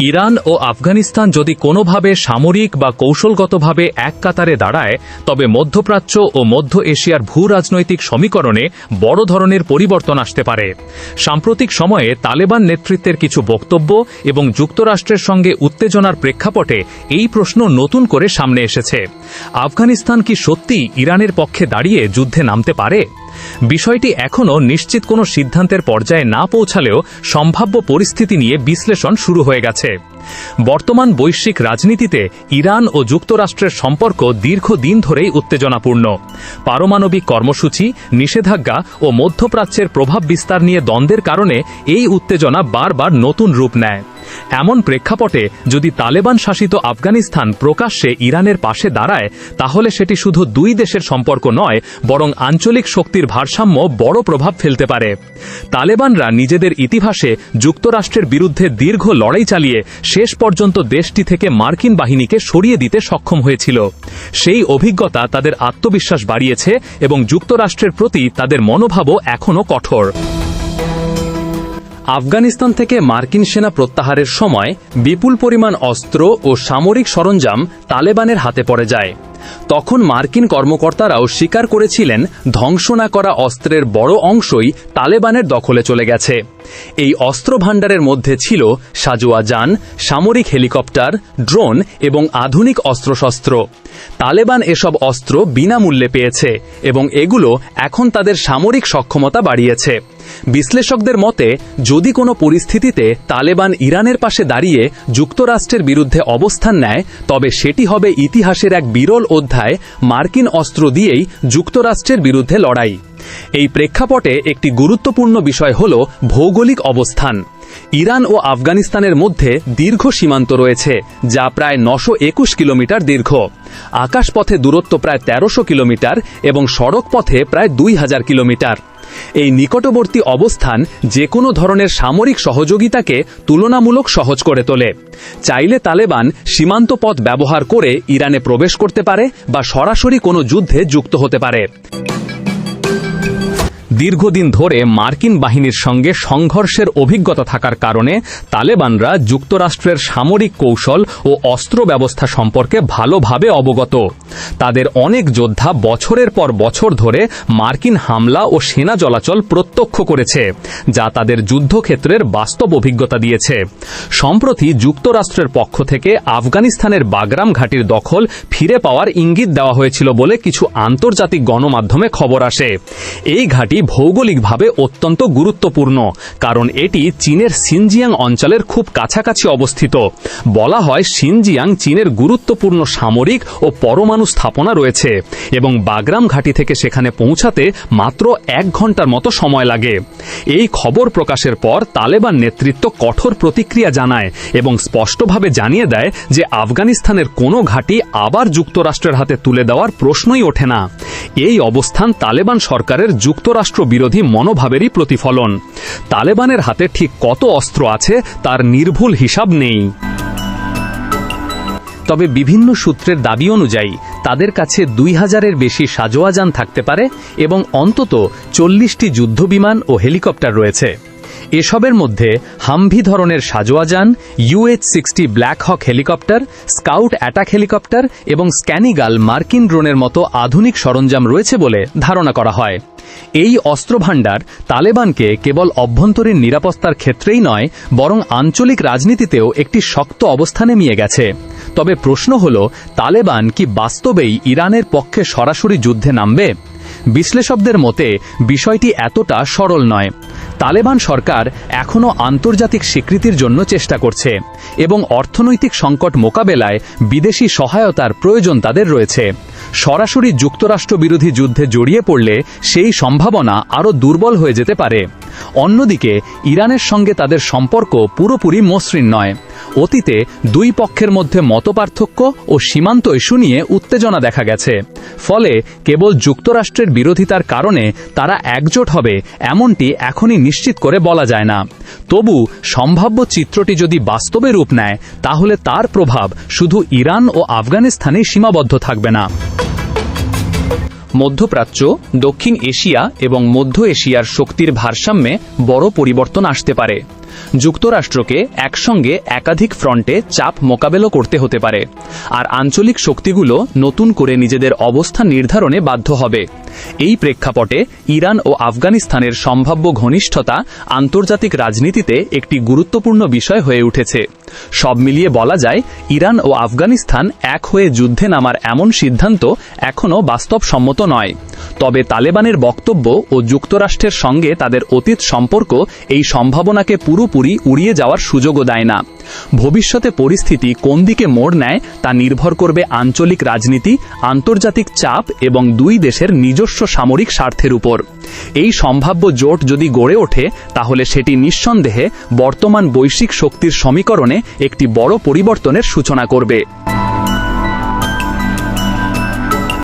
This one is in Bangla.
ইরান ও আফগানিস্তান যদি কোনোভাবে সামরিক বা কৌশলগতভাবে এক কাতারে দাঁড়ায়, তবে মধ্যপ্রাচ্য ও মধ্য এশিয়ার ভূ রাজনৈতিক সমীকরণে বড় ধরনের পরিবর্তন আসতে পারে। সাম্প্রতিক সময়ে তালেবান নেতৃত্বের কিছু বক্তব্য এবং যুক্তরাষ্ট্রের সঙ্গে উত্তেজনার প্রেক্ষাপটে এই প্রশ্ন নতুন করে সামনে এসেছে। আফগানিস্তান কি সত্যি ইরানের পক্ষে দাঁড়িয়ে যুদ্ধে নামতে পারে? বিষয়টি এখনও নিশ্চিত কোনো সিদ্ধান্তের পর্যায়ে না পৌঁছালেও সম্ভাব্য পরিস্থিতি নিয়ে বিশ্লেষণ শুরু হয়ে গেছে। বর্তমান বৈশ্বিক রাজনীতিতে ইরান ও যুক্তরাষ্ট্রের সম্পর্ক দীর্ঘদিন ধরেই উত্তেজনাপূর্ণ। পারমাণবিক কর্মসূচি, নিষেধাজ্ঞা ও মধ্যপ্রাচ্যের প্রভাব বিস্তার নিয়ে দ্বন্দ্বের কারণে এই উত্তেজনা বারবার নতুন রূপ নেয়। এমন প্রেক্ষাপটে যদি তালেবান শাসিত আফগানিস্তান প্রকাশ্যে ইরানের পাশে দাঁড়ায়, তাহলে সেটি শুধু দুই দেশের সম্পর্ক নয়, বরং আঞ্চলিক শক্তির ভারসাম্য বড় প্রভাব ফেলতে পারে। তালেবানরা নিজেদের ইতিহাসে যুক্তরাষ্ট্রের বিরুদ্ধে দীর্ঘ লড়াই চালিয়ে শেষ পর্যন্ত দেশটি থেকে মার্কিন বাহিনীকে সরিয়ে দিতে সক্ষম হয়েছিল। সেই অভিজ্ঞতা তাদের আত্মবিশ্বাস বাড়িয়েছে এবং যুক্তরাষ্ট্রের প্রতি তাদের মনোভাবও এখনও কঠোর। আফগানিস্তান থেকে মার্কিন সেনা প্রত্যাহারের সময় বিপুল পরিমাণ অস্ত্র ও সামরিক সরঞ্জাম তালেবানের হাতে পড়ে যায়। তখন মার্কিন কর্মকর্তারাও স্বীকার করেছিলেন ধ্বংস না করা অস্ত্রের বড় অংশই তালেবানের দখলে চলে গেছে। এই অস্ত্র ভাণ্ডারের মধ্যে ছিল সাজোয়া যান, সামরিক হেলিকপ্টার, ড্রোন এবং আধুনিক অস্ত্রশস্ত্র। তালেবান এসব অস্ত্র বিনামূল্যে পেয়েছে এবং এগুলো এখন তাদের সামরিক সক্ষমতা বাড়িয়েছে। বিশ্লেষকদের মতে, যদি কোনো পরিস্থিতিতে তালেবান ইরানের পাশে দাঁড়িয়ে যুক্তরাষ্ট্রের বিরুদ্ধে অবস্থান নেয়, তবে সেটি হবে ইতিহাসের এক বিরল অধ্যায়, মার্কিন অস্ত্র দিয়েই যুক্তরাষ্ট্রের বিরুদ্ধে লড়াই। এই প্রেক্ষাপটে একটি গুরুত্বপূর্ণ বিষয় হল ভৌগোলিক অবস্থান। ইরান ও আফগানিস্তানের মধ্যে দীর্ঘ সীমান্ত রয়েছে, যা প্রায় 921 কিলোমিটার দীর্ঘ। আকাশপথে দূরত্ব প্রায় 1300 কিলোমিটার এবং সড়ক পথে প্রায় 2000 কিলোমিটার। এই নিকটবর্তী অবস্থান যে কোনো ধরনের সামরিক সহযোগিতাকে তুলনামূলক সহজ করে তোলে। চাইলে তালেবান সীমান্ত পথ ব্যবহার করে ইরানে প্রবেশ করতে পারে বা সরাসরি কোনো যুদ্ধে যুক্ত হতে পারে। দীর্ঘদিন ধরে মার্কিন বাহিনীর সঙ্গে সংঘর্ষের অভিজ্ঞতা থাকার কারণে তালেবানরা যুক্তরাষ্ট্রের সামরিক কৌশল ও অস্ত্র ব্যবস্থা সম্পর্কে ভালোভাবে অবগত। তাদের অনেক যোদ্ধা বছরের পর বছর ধরে মার্কিন হামলা ও সেনা চলাচল প্রত্যক্ষ করেছে, যা তাদের যুদ্ধক্ষেত্রের বাস্তব অভিজ্ঞতা দিয়েছে। সম্প্রতি যুক্তরাষ্ট্রের পক্ষ থেকে আফগানিস্তানের বাগরাম ঘাঁটির দখল ফিরে পাওয়ার ইঙ্গিত দেওয়া হয়েছিল বলে কিছু আন্তর্জাতিক গণমাধ্যমে খবর আসে। এই ঘাঁটি ভৌগোলিকভাবে অত্যন্ত গুরুত্বপূর্ণ, কারণ এটি চীনের সিনজিয়াং অঞ্চলের খুব কাছাকাছি অবস্থিত। বলা হয় সিনজিয়াং চীনের গুরুত্বপূর্ণ সামরিক ও পরমাণু স্থাপনা রয়েছে এবং বাগরাম ঘাঁটি থেকে সেখানে পৌঁছাতে মাত্র 1 ঘন্টার মতো সময় লাগে। এই খবর প্রকাশের পর তালেবান নেতৃত্ব কঠোর প্রতিক্রিয়া জানায় এবং স্পষ্টভাবে জানিয়ে দেয় যে আফগানিস্তানের কোনো ঘাঁটি আবার যুক্তরাষ্ট্রের হাতে তুলে দেওয়ার প্রশ্নই ওঠে না। এই অবস্থান তালেবান সরকারের যুক্তরাষ্ট্র বিরোধী মনোভাবেরই প্রতিফলন। তালেবানের হাতে ঠিক কত অস্ত্র আছে তার নির্ভুল হিসাব নেই। তবে বিভিন্ন সূত্রের দাবি অনুযায়ী তাদের কাছে 2000-এর বেশি সাজোয়া যান থাকতে পারে এবং অন্তত 40টি যুদ্ধবিমান ও হেলিকপ্টার রয়েছে। এসবের মধ্যে হামভি ধরনের সাজোয়া যান, UH-60 ব্ল্যাক হক হেলিকপ্টার, স্কাউট অ্যাটাক হেলিকপ্টার এবং স্ক্যানিগাল মার্কিন ড্রোনের মতো আধুনিক সরঞ্জাম রয়েছে বলে ধারণা করা হয়। এই অস্ত্রভাণ্ডার তালেবানকে কেবল অভ্যন্তরীণ নিরাপত্তার ক্ষেত্রেই নয়, বরং আঞ্চলিক রাজনীতিতেও একটি শক্ত অবস্থানে নিয়ে গেছে। তবে প্রশ্ন হল, তালেবান কি বাস্তবেই ইরানের পক্ষে সরাসরি যুদ্ধে নামবে? বিশ্লেষকদের মতে বিষয়টি এতটা সরল নয়। তালেবান সরকার এখনও আন্তর্জাতিক স্বীকৃতির জন্য চেষ্টা করছে এবং অর্থনৈতিক সংকট মোকাবেলায় বিদেশি সহায়তার প্রয়োজন তাদের রয়েছে। সরাসরি যুক্তরাষ্ট্র বিরোধী যুদ্ধে জড়িয়ে পড়লে সেই সম্ভাবনা আরও দুর্বল হয়ে যেতে পারে। অন্যদিকে ইরানের সঙ্গে তাদের সম্পর্ক পুরোপুরি মসৃণ নয়। অতীতে দুই পক্ষের মধ্যে মতপার্থক্য ও সীমান্ত ইস্যু নিয়ে উত্তেজনা দেখা গেছে। ফলে কেবল যুক্তরাষ্ট্রের বিরোধিতার কারণে তারা একজোট হবে এমনটি এখনই নিশ্চিত করে বলা যায় না। তবু সম্ভাব্য চিত্রটি যদি বাস্তবে রূপ নেয়, তাহলে তার প্রভাব শুধু ইরান ও আফগানিস্তানেই সীমাবদ্ধ থাকবে না। মধ্যপ্রাচ্য, দক্ষিণ এশিয়া এবং মধ্য এশিয়ার শক্তির ভারসাম্যে বড় পরিবর্তন আসতে পারে। যুক্তরাষ্ট্রকে একসঙ্গে একাধিক ফ্রন্টে চাপ মোকাবেলা করতে হতে পারে, আর আঞ্চলিক শক্তিগুলো নতুন করে নিজেদের অবস্থান নির্ধারণে বাধ্য হবে। এই প্রেক্ষাপটে ইরান ও আফগানিস্তানের সম্ভাব্য ঘনিষ্ঠতা আন্তর্জাতিক রাজনীতিতে একটি গুরুত্বপূর্ণ বিষয় হয়ে উঠেছে। সব মিলিয়ে বলা যায়, ইরান ও আফগানিস্তান এক হয়ে যুদ্ধে নামার এমন সিদ্ধান্ত এখনও বাস্তবসম্মত নয়। তবে তালেবানের বক্তব্য ও যুক্তরাষ্ট্রের সঙ্গে তাদের অতীত সম্পর্ক এই সম্ভাবনাকে পুরোপুরি উড়িয়ে যাওয়ার সুযোগও দেয় না। ভবিষ্যতে পরিস্থিতি কোন দিকে মোড় নেয় তা নির্ভর করবে আঞ্চলিক রাজনীতি, আন্তর্জাতিক চাপ এবং দুই দেশের নিজস্ব সামরিক স্বার্থের উপর। এই সম্ভাব্য জোট যদি গড়ে ওঠে, তাহলে সেটি নিঃসন্দেহে বর্তমান বৈশ্বিক শক্তির সমীকরণে একটি বড় পরিবর্তনের সূচনা করবে।